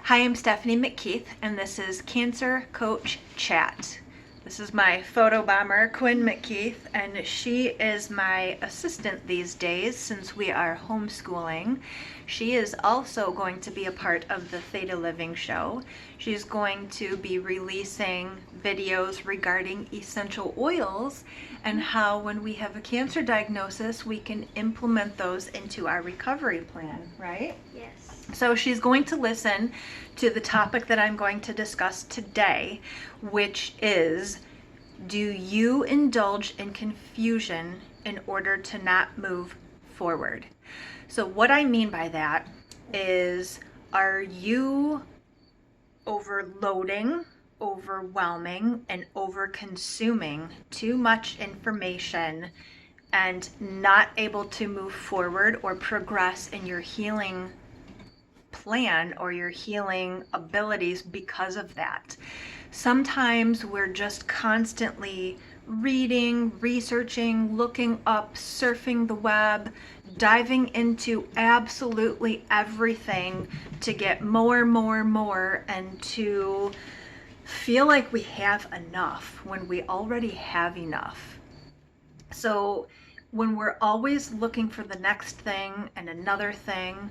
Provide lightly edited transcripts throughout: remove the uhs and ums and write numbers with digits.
Hi, I'm Stephanie McKeith, and this is Cancer Coach Chat. This is my photo bomber, Quinn McKeith, and she is my assistant these days since we are homeschooling. She is also going to be a part of the Theta Living show. She's going to be releasing videos regarding essential oils and how when we have a cancer diagnosis, we can implement those into our recovery plan, right? Yes. So she's going to listen to the topic that I'm going to discuss today, which is, do you indulge in confusion in order to not move forward? So what I mean by that is, are you overloading, overwhelming, and over-consuming too much information and not able to move forward or progress in your healing plan or your healing abilities because of that? Sometimes we're just constantly reading, researching, looking up, surfing the web, diving into absolutely everything to get more, and to feel like we have enough when we already have enough. So when we're always looking for the next thing and another thing,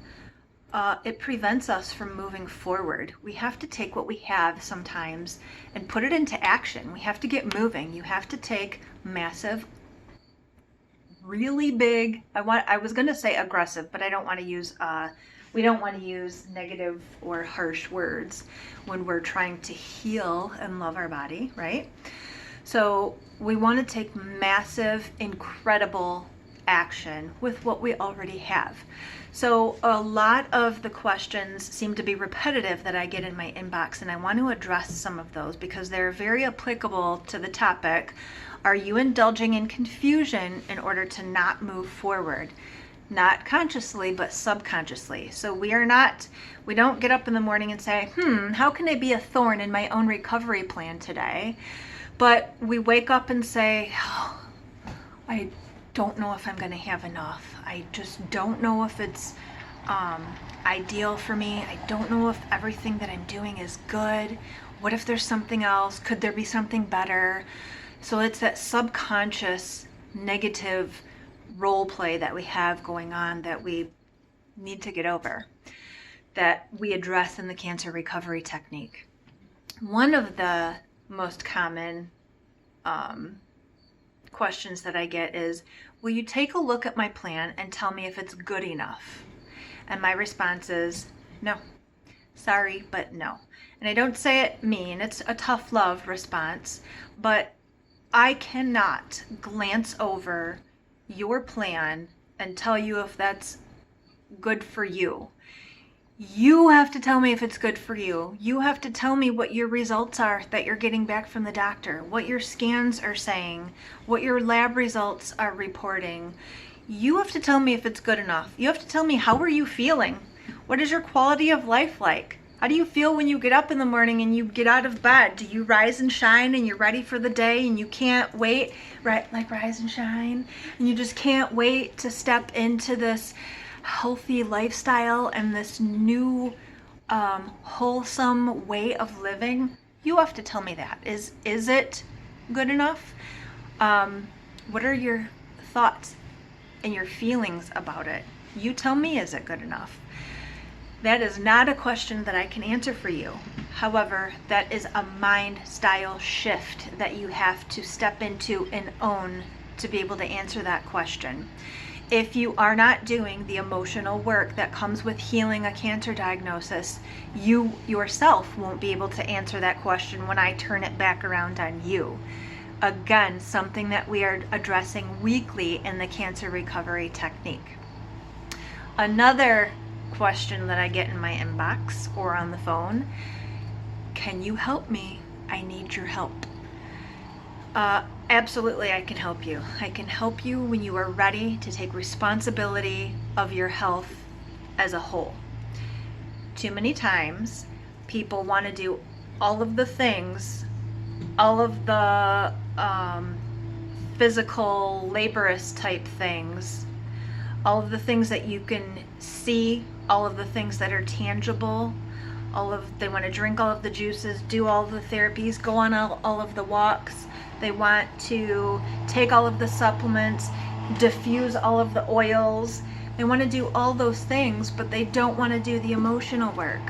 it prevents us from moving forward. We have to take what we have sometimes and put it into action. We have to get moving. You have to take massive, really big, I was going to say aggressive, but I don't want to use, we don't want to use negative or harsh words when we're trying to heal and love our body, right? So we want to take massive, incredible action with what we already have. So a lot of the questions seem to be repetitive that I get in my inbox, and I want to address some of those because they're very applicable to the topic. Are you indulging in confusion in order to not move forward? Not consciously, but subconsciously. So we don't get up in the morning and say, how can I be a thorn in my own recovery plan today? But we wake up and say, I don't know if I'm going to have enough. I just don't know if it's ideal for me. I don't know if everything that I'm doing is good. What if there's something else? Could there be something better? So it's that subconscious negative role play that we have going on that we need to get over, that we address in the cancer recovery technique. One of the most common questions that I get is, will you take a look at my plan and tell me if it's good enough? And my response is no. Sorry, but no. And I don't say it mean, it's a tough love response, but I cannot glance over your plan and tell you if that's good for you. You have to tell me if it's good for you. You have to tell me what your results are that you're getting back from the doctor, what your scans are saying, what your lab results are reporting. You have to tell me if it's good enough. You have to tell me, how are you feeling? What is your quality of life like? How do you feel when you get up in the morning and you get out of bed? Do you rise and shine and you're ready for the day and you can't wait, right? Like rise and shine, and you just can't wait to step into this healthy lifestyle and this new wholesome way of living? You have to tell me that. Is it good enough? What are your thoughts and your feelings about it? You tell me, is it good enough? That is not a question that I can answer for you. However, that is a mind style shift that you have to step into and own to be able to answer that question. If you are not doing the emotional work that comes with healing a cancer diagnosis, you yourself won't be able to answer that question when I turn it back around on you. Again, something that we are addressing weekly in the cancer recovery technique. Another question that I get in my inbox or on the phone, can you help me? I need your help. Absolutely, I can help you. I can help you when you are ready to take responsibility of your health as a whole. Too many times, people want to do all of the things, all of the physical, laborious type things, all of the things that you can see, all of the things that are tangible, they want to drink all of the juices, do all of the therapies, go on all of the walks. They want to take all of the supplements, diffuse all of the oils. They want to do all those things, but they don't want to do the emotional work.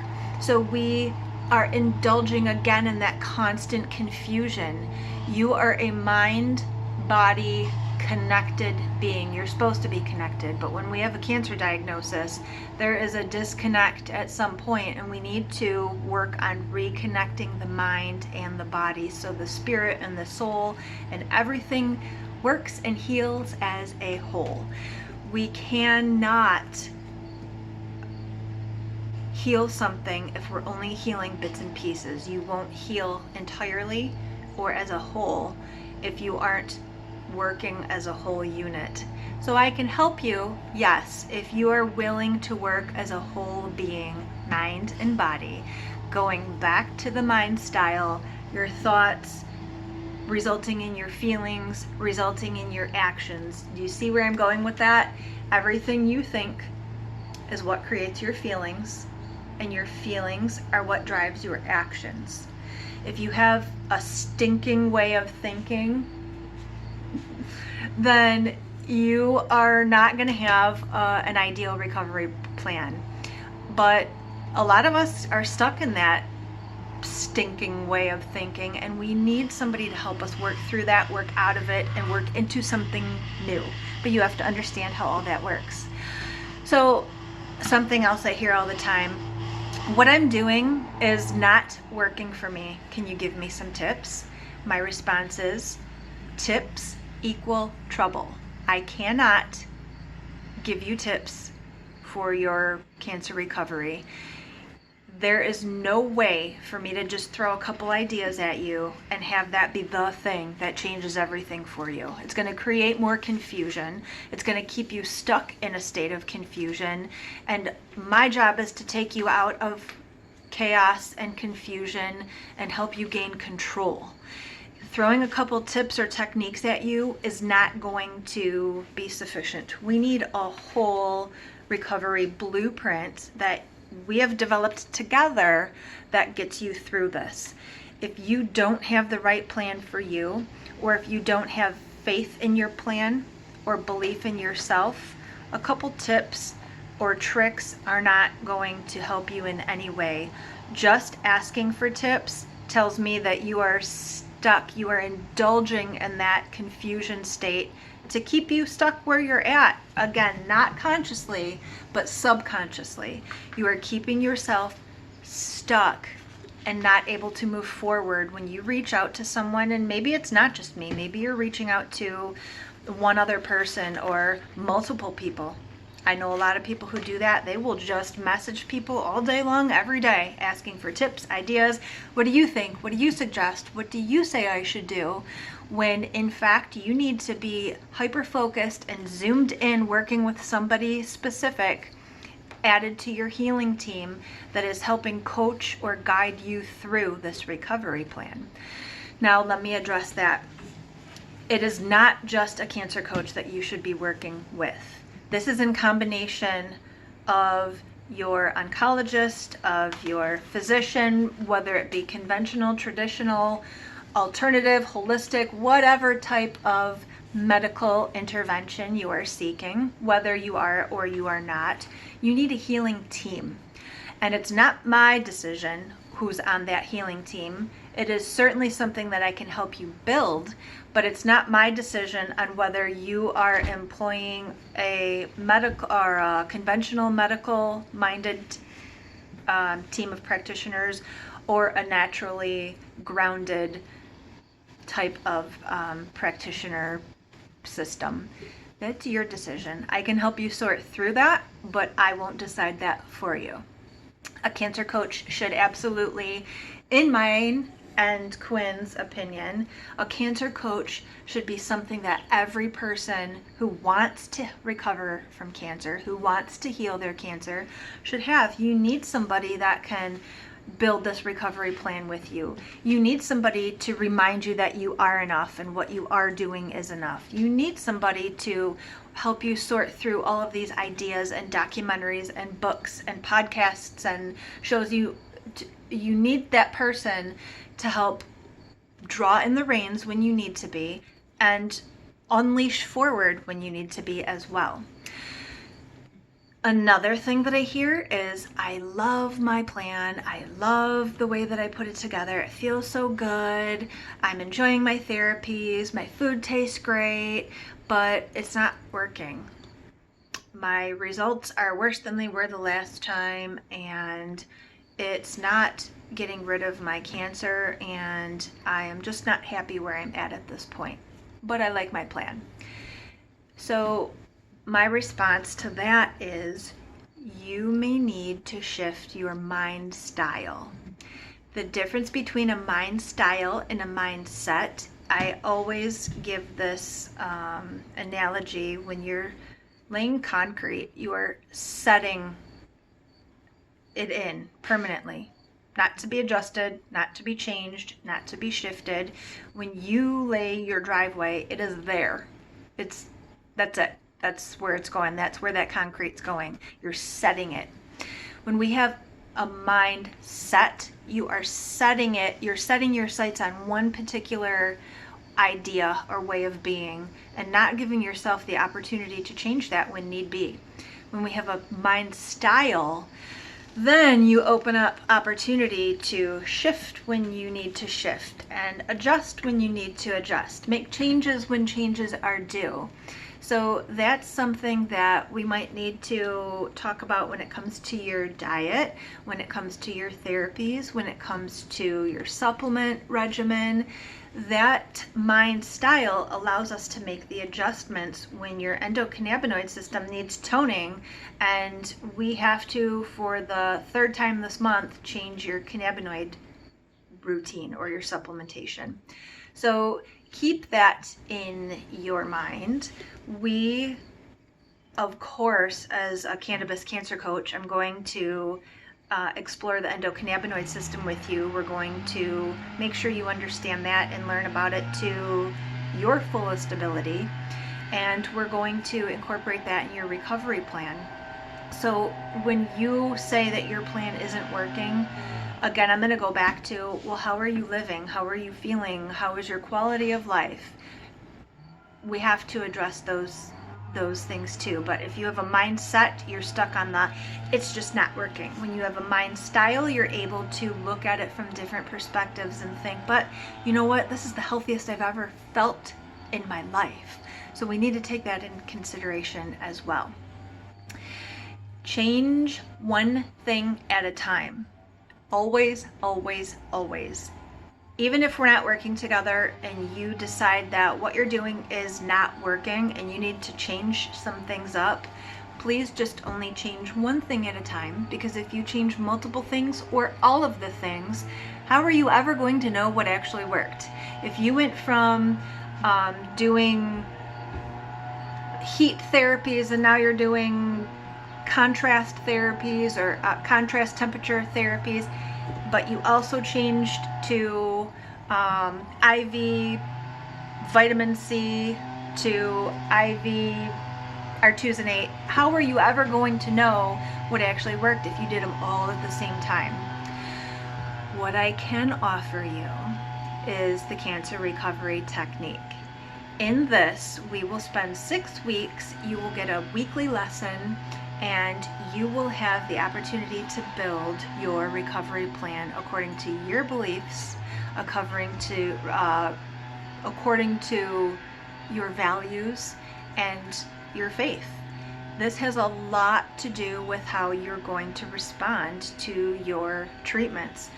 So we are indulging again in that constant confusion. You are a mind, body, connected being. You're supposed to be connected, but when we have a cancer diagnosis, there is a disconnect at some point, and we need to work on reconnecting the mind and the body, so the spirit and the soul and everything works and heals as a whole. We cannot heal something if we're only healing bits and pieces. You won't heal entirely or as a whole if you aren't working as a whole unit. So I can help you, yes, if you are willing to work as a whole being, mind and body, going back to the mind style, your thoughts resulting in your feelings, resulting in your actions. Do you see where I'm going with that? Everything you think is what creates your feelings, and your feelings are what drives your actions. If you have a stinking way of thinking, then you are not going to have an ideal recovery plan. But a lot of us are stuck in that stinking way of thinking, and we need somebody to help us work through that, work out of it, and work into something new. But you have to understand how all that works. So something else I hear all the time, what I'm doing is not working for me. Can you give me some tips? My response is, tips equal trouble. I cannot give you tips for your cancer recovery. There is no way for me to just throw a couple ideas at you and have that be the thing that changes everything for you. It's going to create more confusion. It's going to keep you stuck in a state of confusion. And my job is to take you out of chaos and confusion and help you gain control. Throwing a couple tips or techniques at you is not going to be sufficient. We need a whole recovery blueprint that we have developed together that gets you through this. If you don't have the right plan for you, or if you don't have faith in your plan or belief in yourself, a couple tips or tricks are not going to help you in any way. Just asking for tips tells me that you are stuck. You are indulging in that confusion state to keep you stuck where you're at. Again, not consciously, but subconsciously. You are keeping yourself stuck and not able to move forward. When you reach out to someone, and maybe it's not just me, maybe you're reaching out to one other person or multiple people. I know a lot of people who do that. They will just message people all day long, every day, asking for tips, ideas. What do you think? What do you suggest? What do you say I should do? When in fact, you need to be hyper-focused and zoomed in, working with somebody specific added to your healing team that is helping coach or guide you through this recovery plan. Now, let me address that. It is not just a cancer coach that you should be working with. This is in combination of your oncologist, of your physician, whether it be conventional, traditional, alternative, holistic, whatever type of medical intervention you are seeking, whether you are or you are not, you need a healing team. And it's not my decision who's on that healing team. It is certainly something that I can help you build, but it's not my decision on whether you are employing a medical or a conventional medical minded team of practitioners or a naturally grounded type of practitioner system. That's your decision. I can help you sort through that, but I won't decide that for you. A cancer coach should absolutely, in mine and Quinn's opinion, a cancer coach should be something that every person who wants to recover from cancer, who wants to heal their cancer, should have. You need somebody that can build this recovery plan with you. You need somebody to remind you that you are enough and what you are doing is enough. You need somebody to help you sort through all of these ideas and documentaries and books and podcasts and shows you You need that person to help draw in the reins when you need to be and unleash forward when you need to be as well. Another thing that I hear is, I love my plan. I love the way that I put it together. It feels so good. I'm enjoying my therapies. My food tastes great, but it's not working. My results are worse than they were the last time, and it's not getting rid of my cancer, and I am just not happy where I'm at this point. But I like my plan. So my response to that is, you may need to shift your mind style. The difference between a mind style and a mindset, I always give this analogy. When you're laying concrete, you are setting it in permanently, not to be adjusted, not to be changed, not to be shifted. When you lay your driveway, it is there. That's it. That's where it's going. That's where that concrete's going. You're setting it. When we have a mindset, you are setting it. You're setting your sights on one particular idea or way of being, and not giving yourself the opportunity to change that when need be. When we have a mind style, then you open up opportunity to shift when you need to shift, and adjust when you need to adjust. Make changes when changes are due. So that's something that we might need to talk about when it comes to your diet, when it comes to your therapies, when it comes to your supplement regimen. That mind style allows us to make the adjustments when your endocannabinoid system needs toning, and we have to, for the third time this month, change your cannabinoid routine or your supplementation. So keep that in your mind. We, of course, as a cannabis cancer coach, I'm going to explore the endocannabinoid system with you. We're going to make sure you understand that and learn about it to your fullest ability. And we're going to incorporate that in your recovery plan. So when you say that your plan isn't working, again, I'm going to go back to, well, how are you living? How are you feeling? How is your quality of life? We have to address those things too. But if you have a mindset, you're stuck on it's just not working. When you have a mind style, you're able to look at it from different perspectives and think, but you know what? This is the healthiest I've ever felt in my life. So we need to take that into consideration as well. Change one thing at a time. Always, always, always. Even if we're not working together and you decide that what you're doing is not working and you need to change some things up, please just only change one thing at a time, because if you change multiple things or all of the things, how are you ever going to know what actually worked? If you went from doing heat therapies and now you're doing contrast therapies or contrast temperature therapies, but you also changed to IV vitamin C to IV artesunate, how are you ever going to know what actually worked if you did them all at the same time? What I can offer you is the cancer recovery technique. In this, we will spend 6 weeks. You will get a weekly lesson, and you will have the opportunity to build your recovery plan according to your beliefs, according to your values and your faith. This has a lot to do with how you're going to respond to your treatments.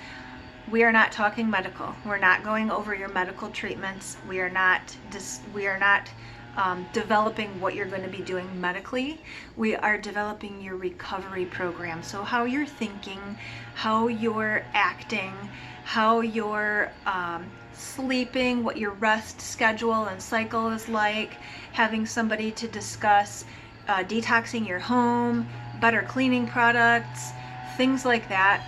We are not talking medical. We're not going over your medical treatments. We are not developing what you're going to be doing medically. We are developing your recovery program. So how you're thinking, how you're acting, how you're sleeping, what your rest schedule and cycle is like, having somebody to discuss detoxing your home, better cleaning products, things like that.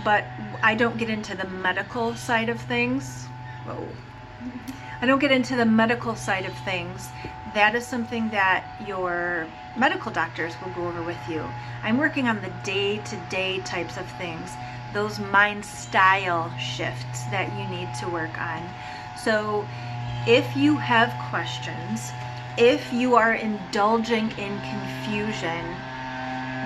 But I don't get into the medical side of things. Whoa. I don't get into the medical side of things. that is something that your medical doctors will go over with you. I'm working on the day-to-day types of things, those mind style shifts that you need to work on. So if you have questions, if you are indulging in confusion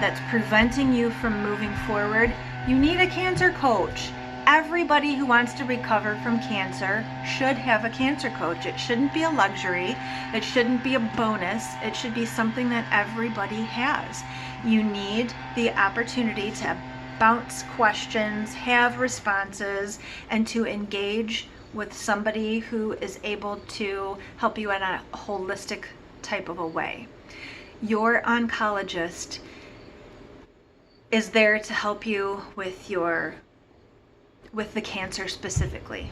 that's preventing you from moving forward, you need a cancer coach. Everybody who wants to recover from cancer should have a cancer coach. It shouldn't be a luxury. It shouldn't be a bonus. It should be something that everybody has. You need the opportunity to bounce questions, have responses, and to engage with somebody who is able to help you in a holistic type of a way. Your oncologist is there to help you with the cancer specifically.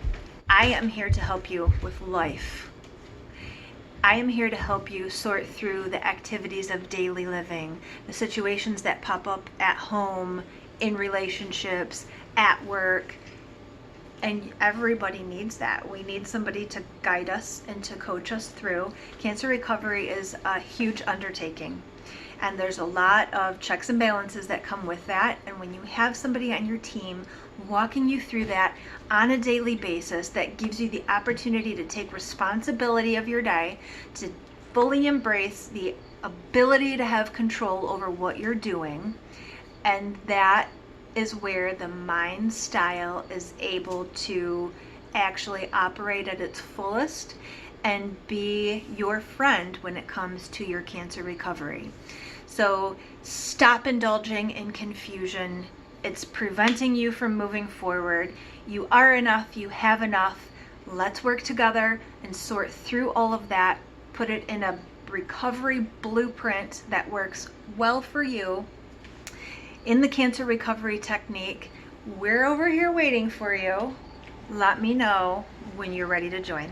I am here to help you with life. I am here to help you sort through the activities of daily living, the situations that pop up at home, in relationships, at work, and everybody needs that. We need somebody to guide us and to coach us through. Cancer recovery is a huge undertaking. And there's a lot of checks and balances that come with that. And when you have somebody on your team walking you through that on a daily basis, that gives you the opportunity to take responsibility of your day, to fully embrace the ability to have control over what you're doing. And that is where the mind style is able to actually operate at its fullest and be your friend when it comes to your cancer recovery. So stop indulging in confusion. It's preventing you from moving forward. You are enough. You have enough. Let's work together and sort through all of that, put it in a recovery blueprint that works well for you in the cancer recovery technique. We're over here waiting for you. Let me know when you're ready to join.